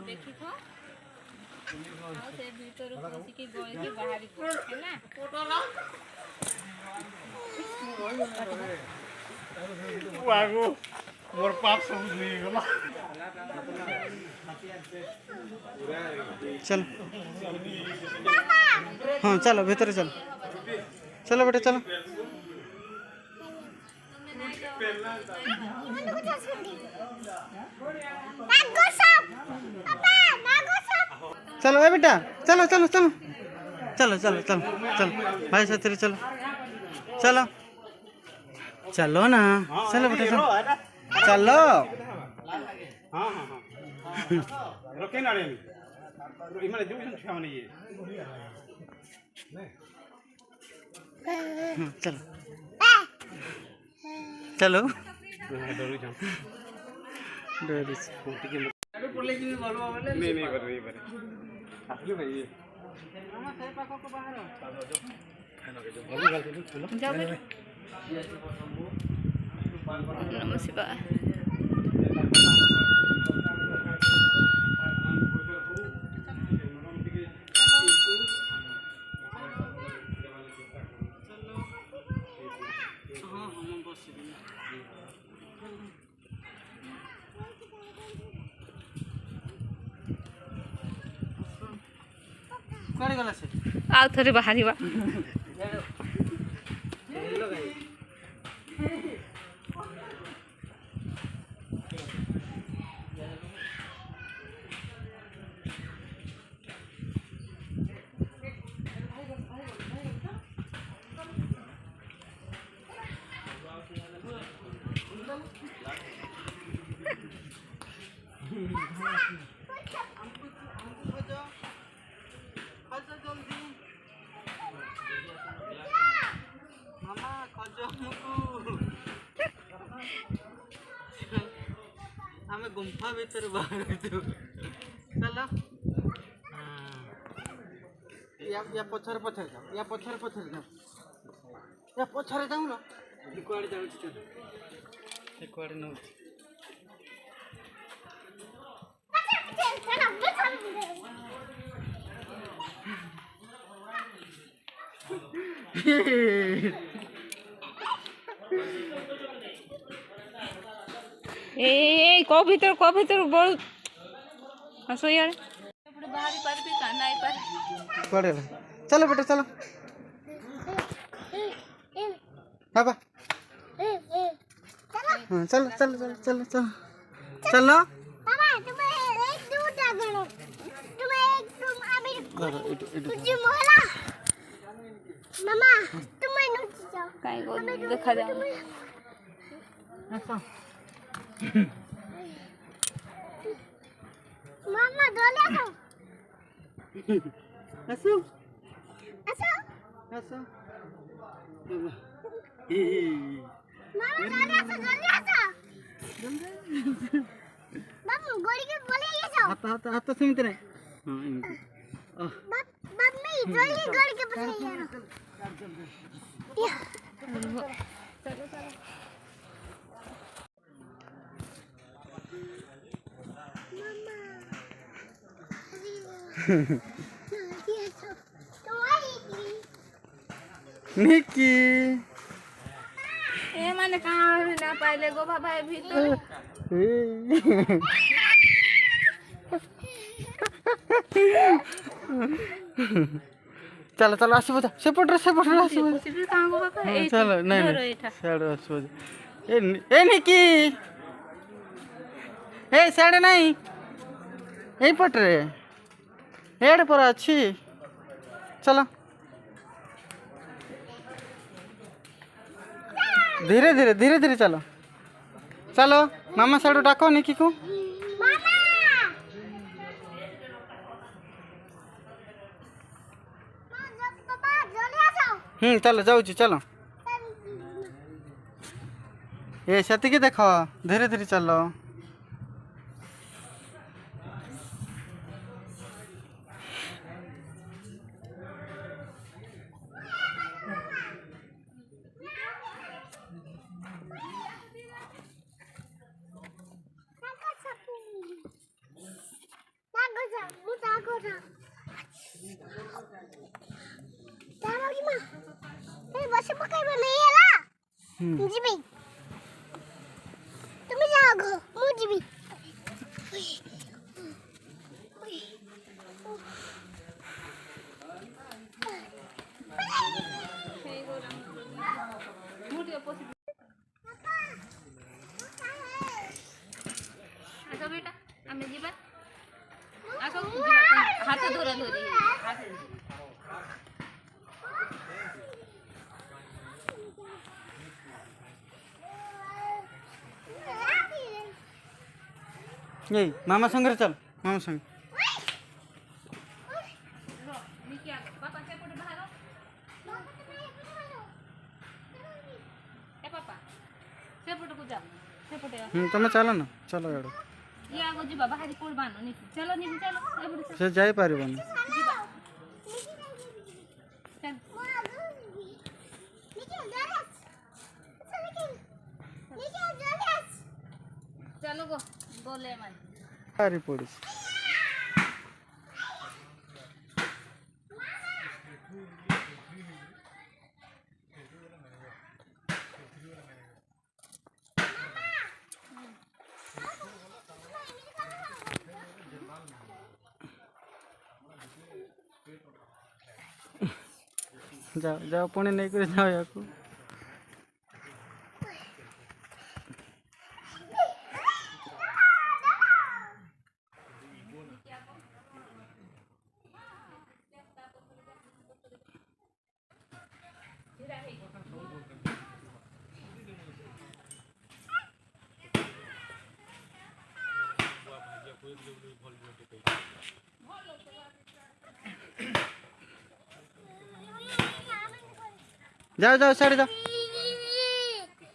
देखी तो ଆଉ ସେ ଭିତରୁ ପଶିକି ଗଳିକି ବାହାରି ହେଲା वागो मोर पाप समझ नहीं गला चल हाँ चलो भीतर चलो चलो बेटा चलो चलो ए बेटा चलो चलो चलो चलो चलो चलो चलो भाई साथी चलो चलो चलो ना चलो बेटा चलो चलो हाँ हाँ हाँ रखे ना रे इमले जो भी छाव नहीं है चलो चलो डरू जाऊं डर नहीं नहीं पर नहीं पर असली भाई ये जाओ नमः शिवाय कुआडे गला से ଆଉ ଥରେ ବାହାରିବା हमें गुंफा भीतर बाहर चलो या पछर पछर जाओ या पछर पछर जाओ या पछर जाओ ना कुआडे जाऊ चलो से कुआडे न ए को भीतर बहुत हंसो यार बाहरी पर भी काना आई पर कुआडे चलो बेटा चलो बाबा हाँ चलो चलो चलो चलो चलो चलो पापा तुम एक दूर जागरो तुम आमिर तुझे मोहला मामा तुम नुची जाओ काई को देखा जाओ मामा डोले दो हंसो ऐसा हंसो मामा डोले ऐसा बाबू गोड़ी के बोले ये जाओ हाथ समित नहीं हाँ इनके बाप में गोड़ी के बोले ये निकी ए माने कहां ना पाइले गो बाबा भीतर चलो चलो आसो से पटरे आसो कहां गो बाबा ए चलो नहीं नहीं साड़े आसो ए निकी ए साड़े नहीं ए पटरे एड़ पर अच्छी चलो धीरे धीरे धीरे धीरे चलो चलो मामा साड़ू डाको निकी को चलो जाऊँ चलो ये सेती की देखो धीरे धीरे चलो पशु पकाई बने याला जीबी तुम्हें जाओ मु जीबी आसो बेटा आमे जीवा आसो हाथ धरा धरी हाथ ये मामा संग चल मामा संग पापा से पटे बाहर ए पापा से पटे को जा से पटे तुम चलो ना चलो यार ये आगो जीवा बाहर कोड बानो नी चलो नी चलो ए पटे से जाई पारिबनी जीवा चल चलो गो बोले मन पारी पड़ी जाओ जाओ पुणे नहीं करे जाओ याकू जाओ जाओ साड़ी जाओ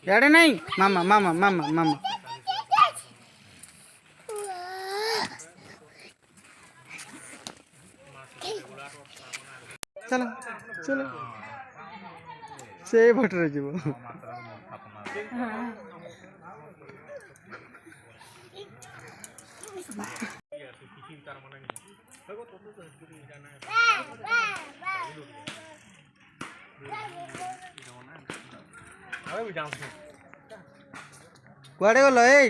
यारे नहीं मामा मामा मामा मामा चलो चलो से भटरे जीव कुआड़े गल ए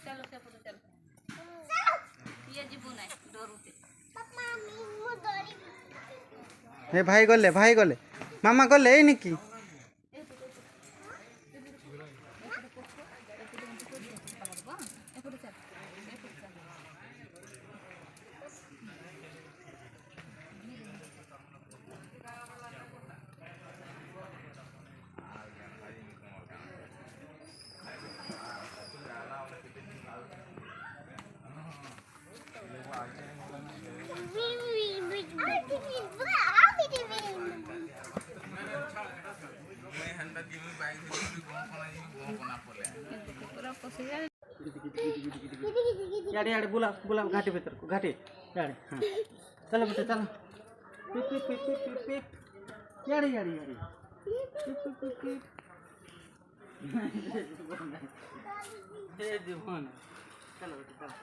चलो से पटे चलो ये जीबू नहीं डरुते पापा मु दरी हे भाई गले मामा गले ए निकी यारे यारे बुला बुला घाटी भीतर को घाटी यारे हाँ चलो बेटा चलो पिप पिप पिप पिप पिप पिप यारे यारे यारे पिप पिप पिप पिप हे जीवन चलो बेटा चलो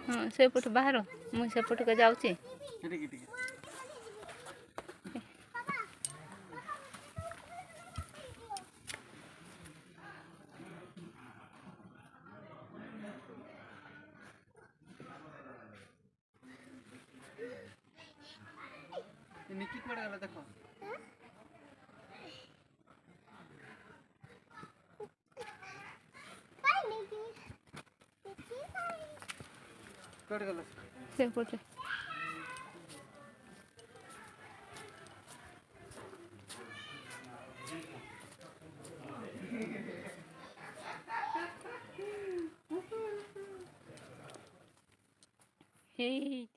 हाँ सेपट बाहर मुझे सेपट के जाऊँगी निकी कुआड़े गला देखो कुआड़े गला सेपट हे